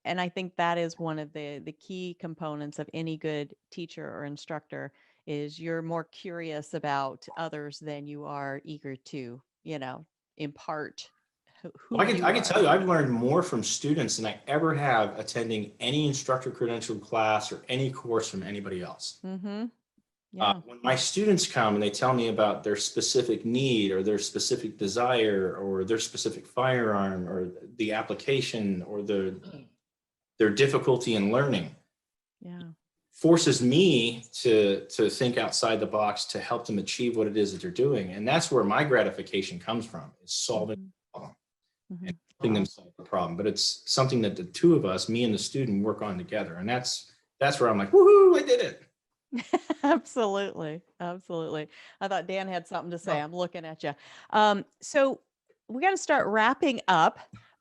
[SPEAKER 2] I think that is one of the key components of any good teacher or instructor is you're more curious about others than you are eager to, impart who
[SPEAKER 4] Well,
[SPEAKER 2] you
[SPEAKER 4] I can
[SPEAKER 2] are.
[SPEAKER 4] tell you, I've learned more from students than I ever have attending any instructor credentialed class or any course from anybody else.
[SPEAKER 2] Mm-hmm. Yeah.
[SPEAKER 4] When my students come and they tell me about their specific need or their specific desire or their specific firearm or the application or their difficulty in learning,
[SPEAKER 2] Yeah.
[SPEAKER 4] forces me to think outside the box to help them achieve what it is that they're doing. And that's where my gratification comes from, is solving the problem and helping them solve the problem. But it's something that the two of us, me and the student, work on together. And that's where I'm like, woohoo, I did it.
[SPEAKER 2] Absolutely. Absolutely. I thought Dan had something to say.
[SPEAKER 3] No.
[SPEAKER 2] I'm looking at you. So we got to start wrapping up,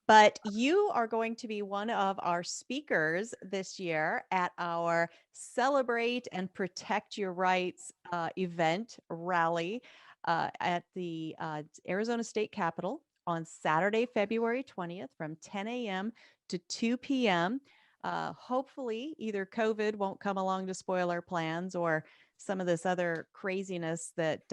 [SPEAKER 2] but you are going to be one of our speakers this year at our Celebrate and Protect Your Rights event rally at the Arizona State Capitol on Saturday, February 20th from 10 a.m. to 2 p.m. Hopefully either COVID won't come along to spoil our plans or some of this other craziness that,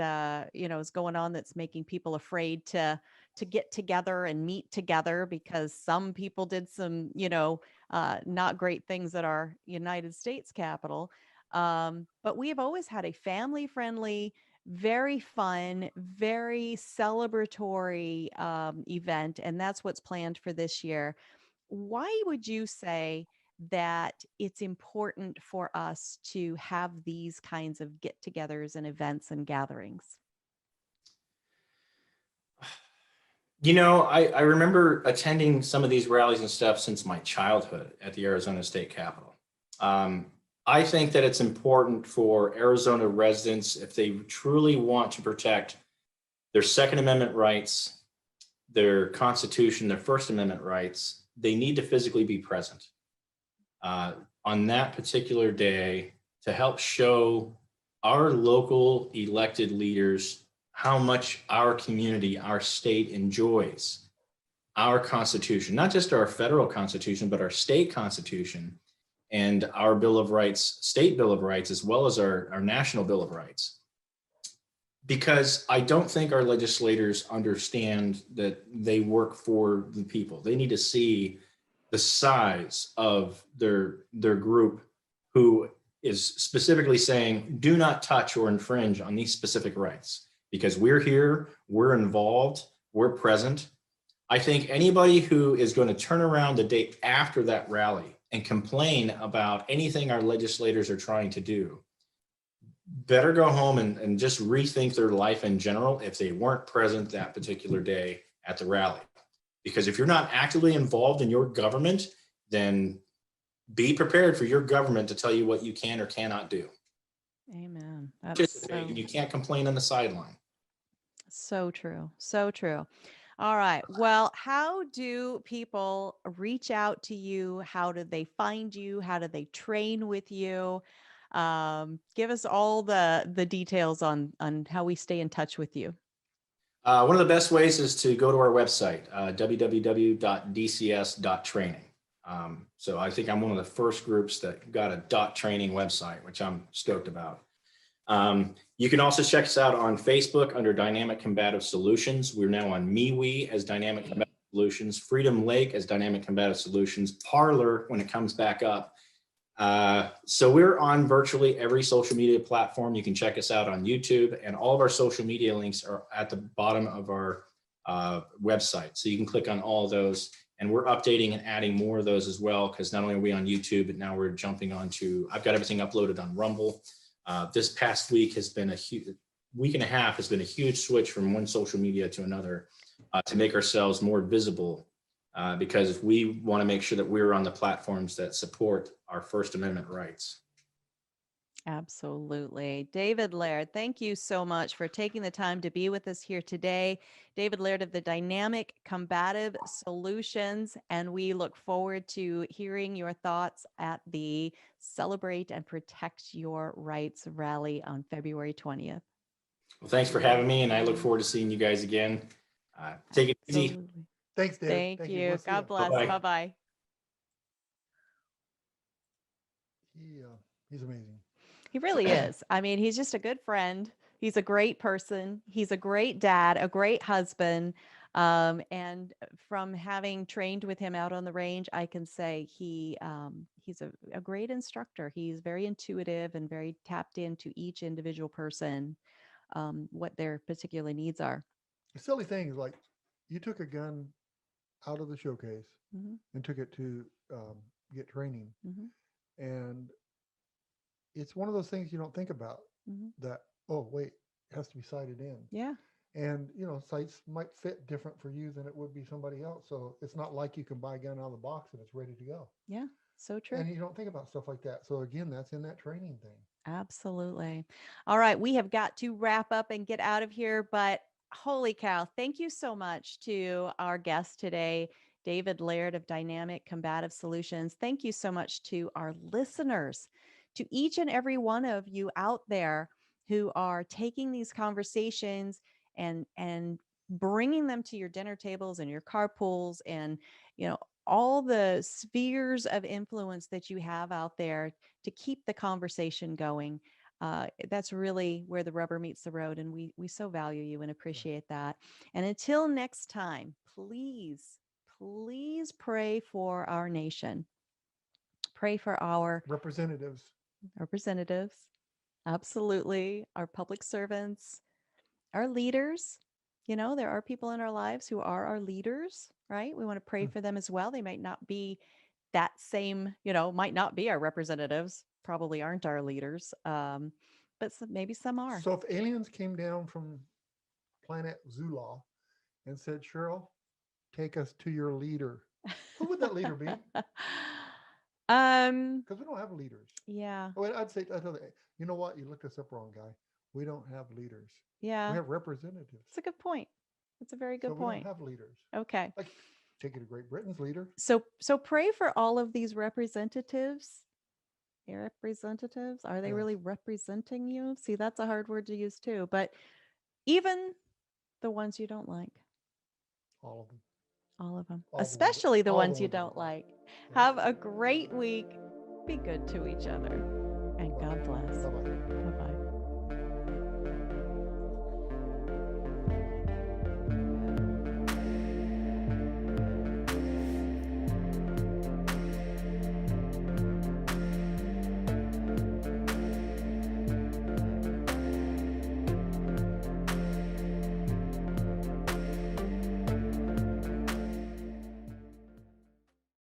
[SPEAKER 2] is going on that's making people afraid to get together and meet together because some people did some, not great things at our United States Capitol. But we have always had a family friendly, very fun, very celebratory event. And that's what's planned for this year. Why would you say that it's important for us to have these kinds of get-togethers and events and gatherings?
[SPEAKER 4] I remember attending some of these rallies and stuff since my childhood at the Arizona State Capitol. I think that it's important for Arizona residents, if they truly want to protect their Second Amendment rights, their Constitution, their First Amendment rights, they need to physically be present on that particular day to help show our local elected leaders how much our community, our state enjoys our Constitution, not just our federal Constitution, but our state Constitution and our Bill of Rights, state Bill of Rights, as well as our National Bill of Rights. Because I don't think our legislators understand that they work for the people. They need to see the size of their group who is specifically saying, do not touch or infringe on these specific rights. Because we're here, we're involved, we're present. I think anybody who is going to turn around the day after that rally and complain about anything our legislators are trying to do better go home and just rethink their life in general if they weren't present that particular day at the rally. Because if you're not actively involved in your government, then be prepared for your government to tell you what you can or cannot do.
[SPEAKER 2] Amen. That's
[SPEAKER 4] Participate, and you can't complain on the sideline.
[SPEAKER 2] so true. So true. All right. Well, how do people reach out to you? How do they find you? How do they train with you? Give us all the details on how we stay in touch with you.
[SPEAKER 4] One of the best ways is to go to our website, www.dcs.training. So I think I'm one of the first groups that got a .training website, which I'm stoked about. You can also check us out on Facebook under Dynamic Combative Solutions. We're now on MeWe as Dynamic Combative Solutions, Freedom Lake as Dynamic Combative Solutions, Parler when it comes back up. So we're on virtually every social media platform. You can check us out on YouTube, and all of our social media links are at the bottom of our website. So you can click on all of those, and we're updating and adding more of those as well, because not only are we on YouTube, but now we're jumping onto, I've got everything uploaded on Rumble. This past week has been week and a half has been a huge switch from one social media to another to make ourselves more visible. Because we want to make sure that we're on the platforms that support our First Amendment rights.
[SPEAKER 2] Absolutely. David Laird, thank you so much for taking the time to be with us here today. David Laird of the Dynamic Combative Solutions, and we look forward to hearing your thoughts at the Celebrate and Protect Your Rights rally on February 20th.
[SPEAKER 4] Well, thanks for having me, and I look forward to seeing you guys again. Take it easy.
[SPEAKER 2] Absolutely.
[SPEAKER 3] Thanks, Dave.
[SPEAKER 2] Thank you.
[SPEAKER 3] We'll see
[SPEAKER 2] God
[SPEAKER 3] ya.
[SPEAKER 2] bless.
[SPEAKER 4] Bye-bye.
[SPEAKER 2] Bye-bye.
[SPEAKER 3] He's amazing.
[SPEAKER 2] He really is. I mean, he's just a good friend. He's a great person. He's a great dad, a great husband. And from having trained with him out on the range, I can say he's a great instructor. He's very intuitive and very tapped into each individual person, what their particular needs are.
[SPEAKER 3] The silly thing is, like, you took a gun out of the showcase
[SPEAKER 2] Mhm.
[SPEAKER 3] and took it to get training.
[SPEAKER 2] Mhm.
[SPEAKER 3] And it's one of those things you don't think about,
[SPEAKER 2] Mhm.
[SPEAKER 3] that, oh, wait, it has to be sighted in.
[SPEAKER 2] Yeah.
[SPEAKER 3] And, sights might fit different for you than it would be somebody else. So it's not like you can buy a gun out of the box and it's ready to go.
[SPEAKER 2] Yeah. So true.
[SPEAKER 3] And you don't think about stuff like that. So again, that's in that training thing.
[SPEAKER 2] Absolutely. All right. We have got to wrap up and get out of here, but holy cow. Thank you so much to our guest today, David Laird of Dynamic Combative Solutions. Thank you so much to our listeners, to each and every one of you out there who are taking these conversations and bringing them to your dinner tables and your carpools and, all the spheres of influence that you have out there to keep the conversation going. That's really where the rubber meets the road. And we so value you and appreciate that. And until next time, please pray for our nation. Pray for our
[SPEAKER 3] Representatives.
[SPEAKER 2] Absolutely. Our public servants, our leaders. There are people in our lives who are our leaders, right? We want to pray for them as well. They might not be that same, might not be our representatives, probably aren't our leaders, but maybe some are.
[SPEAKER 3] So if aliens came down from planet Zula and said, Cheryl, take us to your leader, who would that leader be? Because we don't have leaders.
[SPEAKER 2] Yeah.
[SPEAKER 3] Oh, I'd say, you know what? You looked us up wrong, guy. We don't have leaders.
[SPEAKER 2] Yeah.
[SPEAKER 3] We have representatives.
[SPEAKER 2] It's a good point. It's a very good
[SPEAKER 3] So
[SPEAKER 2] point.
[SPEAKER 3] We don't have leaders.
[SPEAKER 2] Okay.
[SPEAKER 3] Like, take it to Great Britain's leader.
[SPEAKER 2] So pray for all of these representatives. Representatives, are they really representing you? See, that's a hard word to use too, but even the ones you don't like.
[SPEAKER 3] All of them.
[SPEAKER 2] All of them.
[SPEAKER 3] All the
[SPEAKER 2] Especially the
[SPEAKER 3] all the
[SPEAKER 2] ones you
[SPEAKER 3] ones I
[SPEAKER 2] don't
[SPEAKER 3] don't
[SPEAKER 2] like.
[SPEAKER 3] Yeah.
[SPEAKER 2] Have a great week. Be good to each other. And God bless.
[SPEAKER 3] Bye-bye.
[SPEAKER 2] Bye-bye.